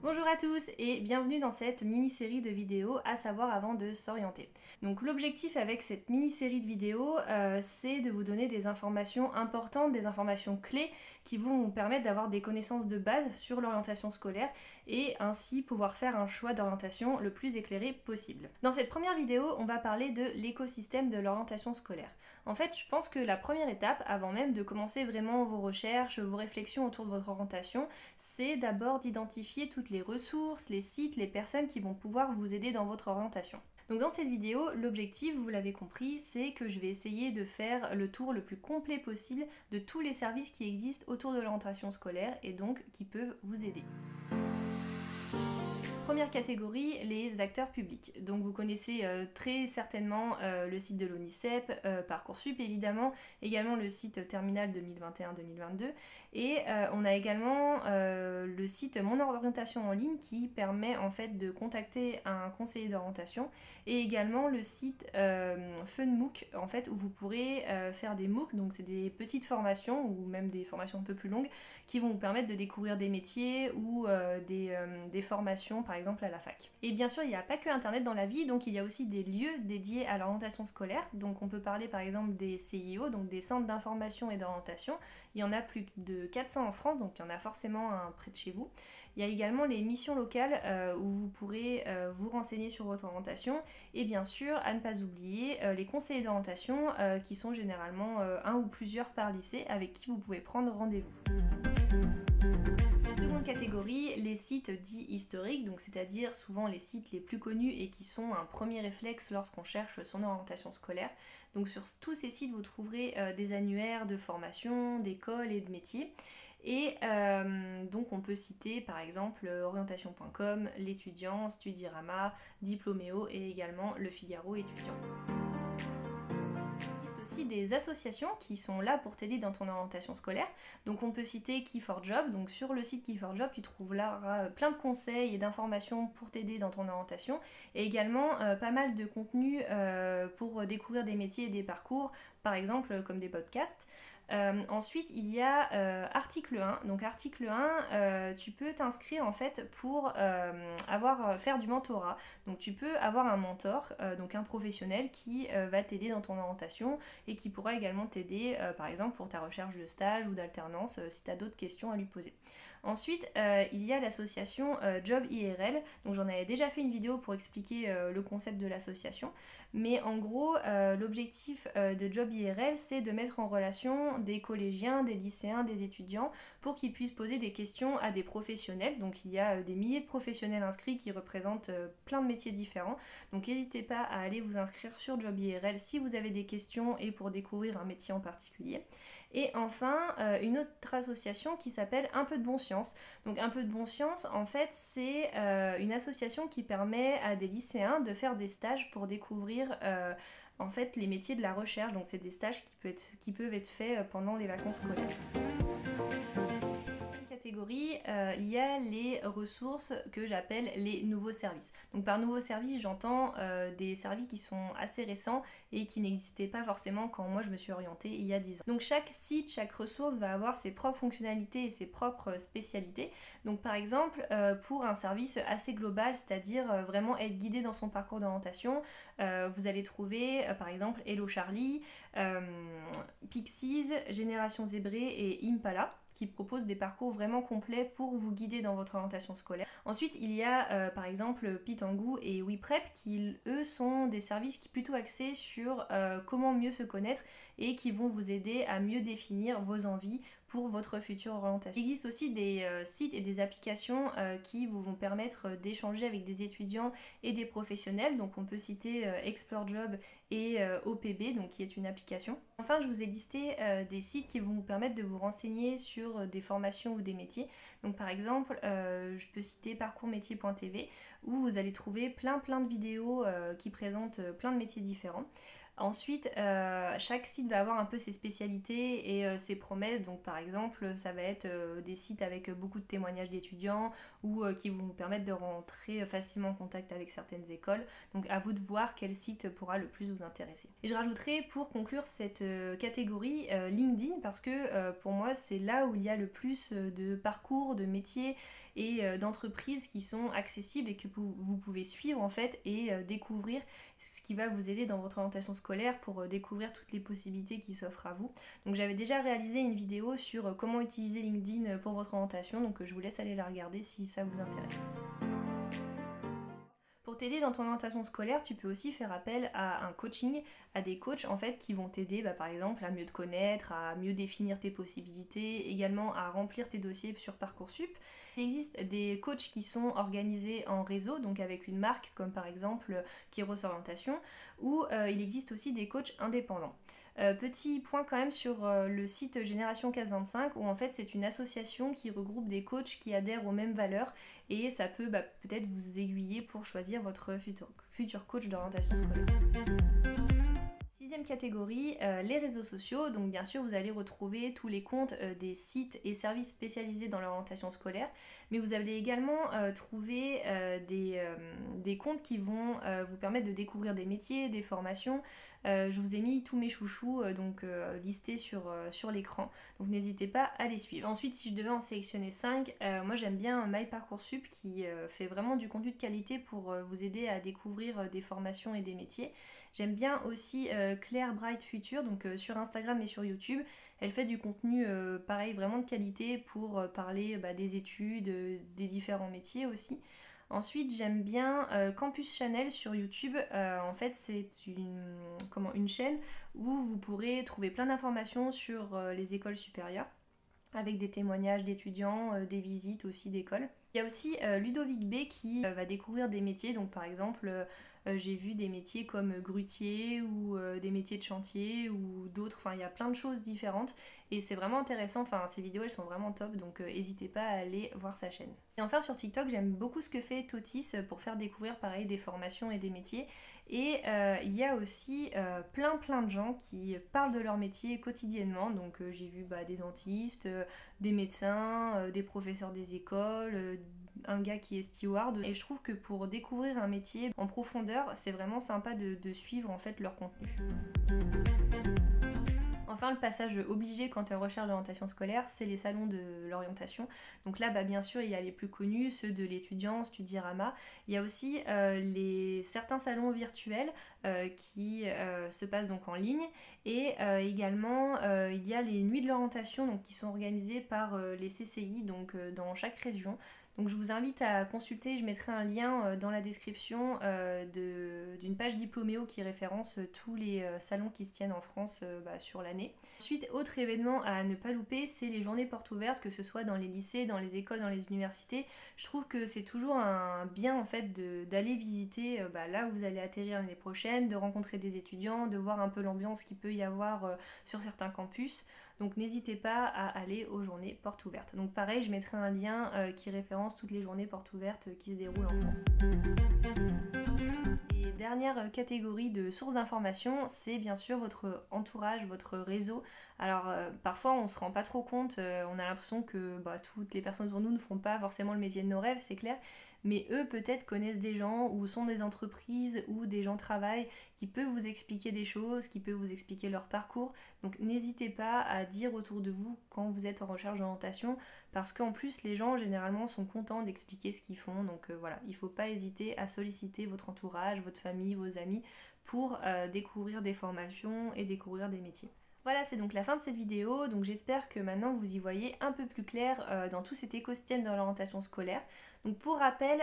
Bonjour à tous et bienvenue dans cette mini-série de vidéos à savoir avant de s'orienter. Donc l'objectif avec cette mini-série de vidéos, c'est de vous donner des informations importantes, des informations clés qui vont vous permettre d'avoir des connaissances de base sur l'orientation scolaire et ainsi pouvoir faire un choix d'orientation le plus éclairé possible. Dans cette première vidéo, on va parler de l'écosystème de l'orientation scolaire. En fait, je pense que la première étape, avant même de commencer vraiment vos recherches, vos réflexions autour de votre orientation, c'est d'abord d'identifier toutes les ressources, les sites, les personnes qui vont pouvoir vous aider dans votre orientation. Donc dans cette vidéo, l'objectif, vous l'avez compris, c'est que je vais essayer de faire le tour le plus complet possible de tous les services qui existent autour de l'orientation scolaire et donc qui peuvent vous aider. Première catégorie, les acteurs publics. Donc vous connaissez très certainement le site de l'ONICEP, Parcoursup évidemment, également le site Terminal 2021-2022 et on a également le site Mon orientation en ligne qui permet en fait de contacter un conseiller d'orientation et également le site FunMOOC en fait où vous pourrez faire des MOOC, donc c'est des petites formations ou même des formations un peu plus longues qui vont vous permettre de découvrir des métiers ou des formations par exemple à la fac. Et bien sûr il n'y a pas que internet dans la vie, donc il y a aussi des lieux dédiés à l'orientation scolaire, donc on peut parler par exemple des CIO, donc des centres d'information et d'orientation. Il y en a plus de 400 en France, donc il y en a forcément un près de chez vous. Il y a également les missions locales où vous pourrez vous renseigner sur votre orientation et bien sûr à ne pas oublier les conseillers d'orientation qui sont généralement un ou plusieurs par lycée avec qui vous pouvez prendre rendez-vous. Seconde catégorie, les sites dits historiques, donc c'est-à-dire souvent les sites les plus connus et qui sont un premier réflexe lorsqu'on cherche son orientation scolaire. Donc sur tous ces sites vous trouverez des annuaires de formation, d'écoles et de métiers. Et donc on peut citer par exemple orientation.com, l'étudiant, Studirama, Diplôméo et également Le Figaro étudiant. Des associations qui sont là pour t'aider dans ton orientation scolaire. Donc on peut citer Key4Job. Donc sur le site Key4Job, tu trouveras plein de conseils et d'informations pour t'aider dans ton orientation et également pas mal de contenu pour découvrir des métiers et des parcours, par exemple comme des podcasts. Ensuite il y a article 1, donc article 1 tu peux t'inscrire en fait pour faire du mentorat, donc tu peux avoir un mentor, donc un professionnel qui va t'aider dans ton orientation et qui pourra également t'aider par exemple pour ta recherche de stage ou d'alternance si tu as d'autres questions à lui poser. Ensuite, il y a l'association Job IRL, donc j'en avais déjà fait une vidéo pour expliquer le concept de l'association, mais en gros, l'objectif de Job IRL, c'est de mettre en relation des collégiens, des lycéens, des étudiants, pour qu'ils puissent poser des questions à des professionnels. Donc il y a des milliers de professionnels inscrits qui représentent plein de métiers différents, donc n'hésitez pas à aller vous inscrire sur Job IRL si vous avez des questions et pour découvrir un métier en particulier. Et enfin, une autre association qui s'appelle Un peu de bon sens. Donc Un peu de bon sens, en fait, c'est une association qui permet à des lycéens de faire des stages pour découvrir en fait les métiers de la recherche. Donc c'est des stages qui peuvent être faits pendant les vacances scolaires. Catégorie, il y a les ressources que j'appelle les nouveaux services. Donc par nouveaux services, j'entends des services qui sont assez récents et qui n'existaient pas forcément quand moi je me suis orientée il y a 10 ans. Donc chaque site, chaque ressource va avoir ses propres fonctionnalités et ses propres spécialités. Donc par exemple, pour un service assez global, c'est-à-dire vraiment être guidé dans son parcours d'orientation, vous allez trouver par exemple Hello Charlie, Pixies, Génération Zébrée et Impala, qui proposent des parcours vraiment complets pour vous guider dans votre orientation scolaire. Ensuite, il y a par exemple Pitangu et WePrep qui, eux, sont des services qui plutôt axés sur comment mieux se connaître et qui vont vous aider à mieux définir vos envies pour votre future orientation. Il existe aussi des sites et des applications qui vous vont permettre d'échanger avec des étudiants et des professionnels. Donc on peut citer ExploreJob et OPB, donc qui est une application. Enfin, je vous ai listé des sites qui vont vous permettre de vous renseigner sur des formations ou des métiers. Donc par exemple, je peux citer parcoursmétier.tv où vous allez trouver plein de vidéos qui présentent plein de métiers différents. Ensuite, chaque site va avoir un peu ses spécialités et ses promesses. Donc par exemple, ça va être des sites avec beaucoup de témoignages d'étudiants ou qui vont vous permettre de rentrer facilement en contact avec certaines écoles. Donc à vous de voir quel site pourra le plus vous intéresser. Et je rajouterai pour conclure cette catégorie LinkedIn parce que pour moi c'est là où il y a le plus de parcours, de métiers et d'entreprises qui sont accessibles et que vous pouvez suivre en fait et découvrir ce qui va vous aider dans votre orientation scolaire pour découvrir toutes les possibilités qui s'offrent à vous. Donc j'avais déjà réalisé une vidéo sur comment utiliser LinkedIn pour votre orientation, donc je vous laisse aller la regarder si ça vous intéresse. Pour t'aider dans ton orientation scolaire, tu peux aussi faire appel à un coaching, à des coachs en fait qui vont t'aider par exemple à mieux te connaître, à mieux définir tes possibilités, également à remplir tes dossiers sur Parcoursup. Il existe des coachs qui sont organisés en réseau, donc avec une marque comme par exemple Kairos Orientation, ou il existe aussi des coachs indépendants. Petit point quand même sur le site Génération 15-25 où en fait c'est une association qui regroupe des coachs qui adhèrent aux mêmes valeurs et ça peut peut-être vous aiguiller pour choisir votre futur coach d'orientation scolaire. Sixième catégorie, les réseaux sociaux. Donc bien sûr vous allez retrouver tous les comptes des sites et services spécialisés dans l'orientation scolaire, mais vous allez également trouver des comptes qui vont vous permettre de découvrir des métiers, des formations. Je vous ai mis tous mes chouchous listés sur l'écran, donc n'hésitez pas à les suivre. Ensuite, si je devais en sélectionner 5, moi j'aime bien MyParcoursup qui fait vraiment du contenu de qualité pour vous aider à découvrir des formations et des métiers. J'aime bien aussi Claire Bright Future, donc sur Instagram et sur YouTube. Elle fait du contenu pareil, vraiment de qualité pour parler des études, des différents métiers aussi. Ensuite, j'aime bien Campus Channel sur YouTube. En fait, c'est une chaîne où vous pourrez trouver plein d'informations sur les écoles supérieures avec des témoignages d'étudiants, des visites aussi d'écoles. Il y a aussi Ludovic B qui va découvrir des métiers, donc par exemple j'ai vu des métiers comme grutier ou des métiers de chantier ou d'autres, enfin il y a plein de choses différentes et c'est vraiment intéressant, enfin ces vidéos elles sont vraiment top donc n'hésitez pas à aller voir sa chaîne. Et enfin sur TikTok j'aime beaucoup ce que fait Totis pour faire découvrir pareil des formations et des métiers et il y a aussi plein de gens qui parlent de leur métier quotidiennement, donc j'ai vu des dentistes, des médecins, des professeurs des écoles, un gars qui est steward et je trouve que pour découvrir un métier en profondeur c'est vraiment sympa de suivre en fait leur contenu. Enfin, le passage obligé quand tu es en recherche d'orientation scolaire, c'est les salons de l'orientation. Donc là, bien sûr, il y a les plus connus, ceux de l'étudiant, Studirama. Il y a aussi certains salons virtuels qui se passent donc en ligne. Et également, il y a les nuits de l'orientation donc, qui sont organisées par les CCI donc, dans chaque région. Donc je vous invite à consulter, je mettrai un lien dans la description d'une page Diplôméo qui référence tous les salons qui se tiennent en France sur l'année. Ensuite, autre événement à ne pas louper, c'est les journées portes ouvertes, que ce soit dans les lycées, dans les écoles, dans les universités. Je trouve que c'est toujours un bien en fait d'aller visiter là où vous allez atterrir l'année prochaine, de rencontrer des étudiants, de voir un peu l'ambiance qu'il peut y avoir sur certains campus. Donc n'hésitez pas à aller aux journées portes ouvertes. Donc pareil, je mettrai un lien qui référence toutes les journées portes ouvertes qui se déroulent en France. Et dernière catégorie de sources d'information, c'est bien sûr votre entourage, votre réseau. Alors parfois on se rend pas trop compte, on a l'impression que toutes les personnes autour de nous ne font pas forcément le métier de nos rêves, c'est clair. Mais eux peut-être connaissent des gens ou sont des entreprises où des gens travaillent qui peuvent vous expliquer des choses, qui peuvent vous expliquer leur parcours. Donc n'hésitez pas à dire autour de vous quand vous êtes en recherche d'orientation parce qu'en plus les gens généralement sont contents d'expliquer ce qu'ils font. Donc voilà, il ne faut pas hésiter à solliciter votre entourage, votre famille, vos amis pour découvrir des formations et découvrir des métiers. Voilà, c'est donc la fin de cette vidéo, donc j'espère que maintenant vous y voyez un peu plus clair dans tout cet écosystème de l'orientation scolaire. Donc pour rappel,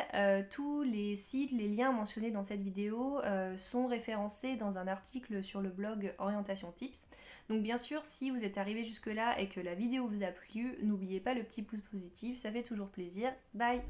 tous les sites, les liens mentionnés dans cette vidéo sont référencés dans un article sur le blog Orientation Tips. Donc bien sûr, si vous êtes arrivé jusque là et que la vidéo vous a plu, n'oubliez pas le petit pouce positif, ça fait toujours plaisir. Bye!